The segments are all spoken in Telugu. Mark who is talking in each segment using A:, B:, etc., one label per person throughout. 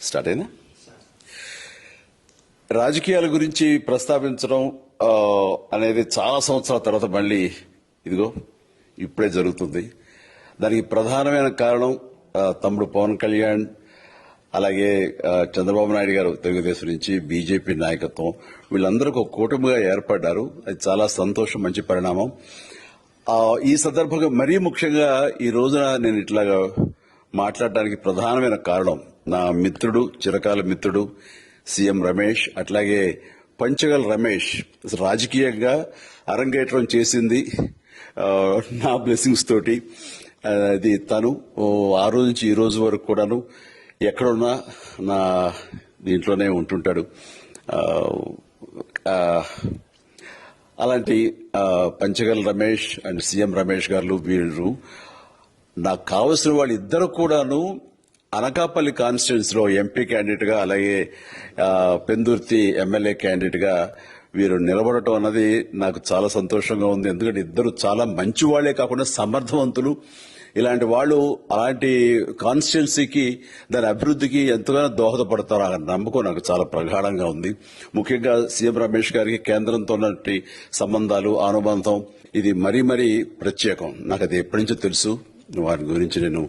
A: స్టార్ట్ అయినా రాజకీయాల గురించి ప్రస్తావించడం అనేది చాలా సంవత్సరాల తర్వాత మళ్ళీ ఇదిగో ఇప్పుడే జరుగుతుంది. దానికి ప్రధానమైన కారణం తమ్ముడు పవన్ కళ్యాణ్, అలాగే చంద్రబాబు నాయుడు గారు తెలుగుదేశం నుంచి, బీజేపీ నాయకత్వం వీళ్ళందరూ ఒక కూటమిగా ఏర్పడ్డారు. అది చాలా సంతోషం, మంచి పరిణామం. ఈ సందర్భంగా మరీ ముఖ్యంగా ఈ రోజున నేను ఇట్లాగా మాట్లాడడానికి ప్రధానమైన కారణం నా మిత్రుడు, చిరకాల మిత్రుడు సీఎం రమేష్, అట్లాగే పంచగల్ రమేష్ రాజకీయంగా అరంగేట్రం చేసింది నా బ్లెస్సింగ్స్ తోటి. అది తను ఆ రోజు నుంచి ఈ రోజు వరకు కూడాను ఎక్కడున్నా నా దీంట్లోనే ఉంటుంటాడు. అలాంటి పంచగల్ రమేష్ అండ్ సీఎం రమేష్ గారు వీళ్ళు నాకు కావలసిన వాళ్ళు ఇద్దరు కూడాను అనకాపల్లి కాన్స్టిట్యున్సీలో ఎంపీ క్యాండిడేట్ గా, అలాగే పెందుర్తి ఎమ్మెల్యే క్యాండిడేట్ గా వీరు నిలబడటం అన్నది నాకు చాలా సంతోషంగా ఉంది. ఎందుకంటే ఇద్దరు చాలా మంచి వాళ్లే కాకుండా సమర్థవంతులు. ఇలాంటి వాళ్ళు అలాంటి కాన్స్టిట్యున్సీకి, దాని అభివృద్ధికి ఎంతగానో దోహదపడతారు అనే నమ్మకం నాకు చాలా ప్రగాఢంగా ఉంది. ముఖ్యంగా సీఎం రమేష్ గారికి కేంద్రంతో ఉన్నటువంటి సంబంధాలు, అనుబంధం ఇది మరీ మరీ ప్రత్యేకం. నాకు అది ఎప్పటి నుంచో తెలుసు. వారి గురించి నేను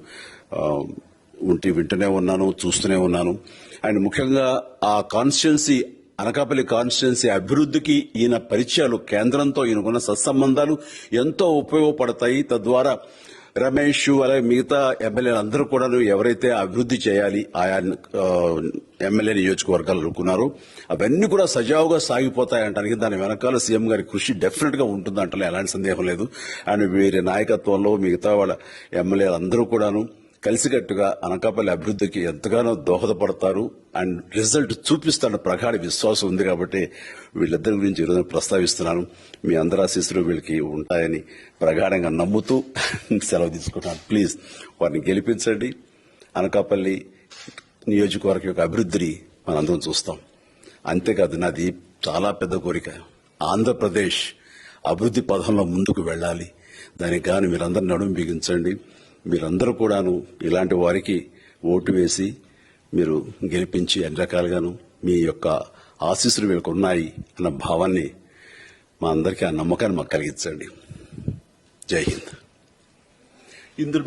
A: వింటూనే ఉన్నాను, చూస్తూనే ఉన్నాను. అండ్ ముఖ్యంగా ఆ కాన్స్టిట్యున్సీ, అనకాపల్లి కాన్స్టిట్యున్సీ అభివృద్ధికి ఈయన పరిచయాలు, కేంద్రంతో ఈయనకున్న సత్సంబంధాలు ఎంతో ఉపయోగపడతాయి. తద్వారా రమేష్ అలాగే మిగతా ఎమ్మెల్యేలు అందరూ కూడా ఎవరైతే అభివృద్ధి చేయాలి ఆయా ఎమ్మెల్యే నియోజకవర్గాలు అనుకున్నారో అవన్నీ కూడా సజావుగా సాగిపోతాయంటానికి దాని వెనకాల సీఎం గారి కృషి డెఫినెట్ గా ఉంటుందంటే ఎలాంటి సందేహం లేదు. అండ్ వీరి నాయకత్వంలో మిగతా వాళ్ళ ఎమ్మెల్యేలు అందరూ కూడాను కలిసికట్టుగా అనకాపల్లి అభివృద్ధికి ఎంతగానో దోహదపడతారు అండ్ రిజల్ట్ చూపిస్తారన్న ప్రగాఢ విశ్వాసం ఉంది. కాబట్టి వీళ్ళిద్దరి గురించి ఈరోజు ప్రస్తావిస్తున్నాను. మీ అందరి ఆశీస్సులు వీళ్ళకి ఉంటాయని ప్రగాఢంగా నమ్ముతూ సెలవు తీసుకుంటాను. ప్లీజ్ వారిని గెలిపించండి. అనకాపల్లి నియోజకవర్గం యొక్క అభివృద్ధిని మనందరం చూస్తాం. అంతేకాదు నాది చాలా పెద్ద కోరిక, ఆంధ్రప్రదేశ్ అభివృద్ధి పథంలో ముందుకు వెళ్లాలి. దానికి గాను మీరందరూ నడుము బిగించండి. మీరందరూ కూడాను ఇలాంటి వారికి ఓటు వేసి మీరు గెలిపించి అన్ని రకాలుగాను మీ యొక్క ఆశీస్సులు వీళ్ళకు ఉన్నాయి అన్న భావాన్ని మా అందరికీ, ఆ నమ్మకాన్ని మాకు కలిగించండి. జై హింద్. ఇందులో